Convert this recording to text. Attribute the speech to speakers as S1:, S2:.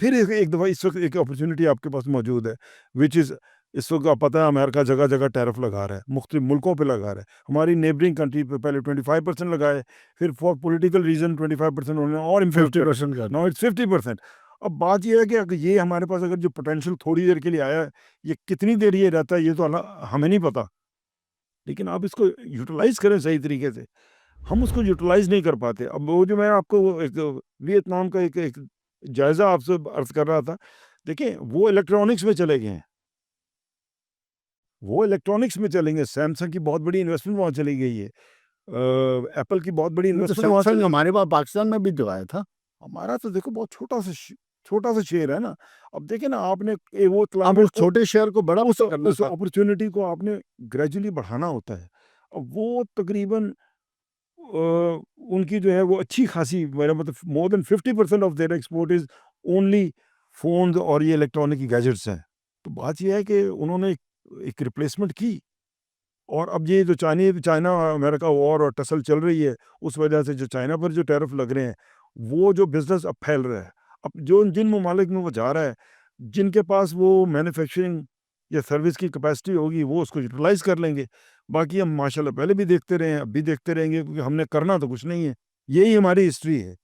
S1: پھر ایک دفعہ اس وقت ایک اپرچونٹی آپ کے پاس موجود ہے وچ از اس وقت آپ پتہ ہے امریکہ جگہ جگہ ٹیرف لگا رہا ہے، مختلف ملکوں پہ لگا رہا ہے، ہماری نیبرنگ کنٹری پہ پہلے 25% لگائے، پھر فار پولیٹیکل ریزن 25% انہوں نے اور امپوز کر
S2: 50% کا
S1: نو اٹس 50%۔ اب بات یہ ہے کہ اگر یہ ہمارے پاس اگر جو پوٹینشیل تھوڑی دیر کے لیے آیا ہے، یہ کتنی دیر یہ رہتا ہے یہ تو ہمیں نہیں پتا، لیکن آپ اس کو یوٹیلائز کریں صحیح طریقے سے۔ ہم اس کو یوٹیلائز نہیں کر پاتے۔ اب وہ جو میں آپ کو ایک ویتنام کا ایک جائزہ آپ سے عرض کر رہا تھا، دیکھیں وہ الیکٹرانکس میں چلے گئے ہیں، وہ الیکٹرانکس میں چلیں گے، سیمسنگ کی بہت بڑی انویسٹمنٹ وہاں چلی گئی ہے، ایپل کی بہت بڑی انویسٹمنٹ وہاں
S2: سیمسنگ ہمارے پاس پاکستان میں بھی جو آیا تھا۔
S1: ہمارا تو دیکھو بہت چھوٹا سا شیئر ہے نا۔ اب دیکھیں نا آپ نے وہ
S2: اب اس چھوٹے شیئر کو بڑا
S1: اس
S2: کرنا تھا۔
S1: اپرچونٹی کو آپ نے گریجولی بڑھانا ہوتا ہے۔ اب وہ تقریباً ان کی جو ہے وہ اچھی خاصی، میرا مطلب more than 50% of their export is only phones اور یہ الیکٹرانک گیجٹس ہیں۔ تو بات یہ ہے کہ انہوں نے ایک ریپلیسمنٹ کی، اور اب یہ جو چائنا امریکہ وار اور ٹسل چل رہی ہے، اس وجہ سے جو چائنا پر جو ٹیرف لگ رہے ہیں، وہ جو بزنس اب پھیل رہا ہے، اب جن ممالک میں وہ جا رہا ہے، جن کے پاس وہ مینوفیکچرنگ یا سروس کی کیپیسٹی ہوگی وہ اس کو یوٹیلائز کر لیں گے۔ باقی ہم ماشاءاللہ پہلے بھی دیکھتے رہے ہیں، اب بھی دیکھتے رہیں گے، کیونکہ ہم نے کرنا تو کچھ نہیں ہے، یہی ہماری ہسٹری ہے۔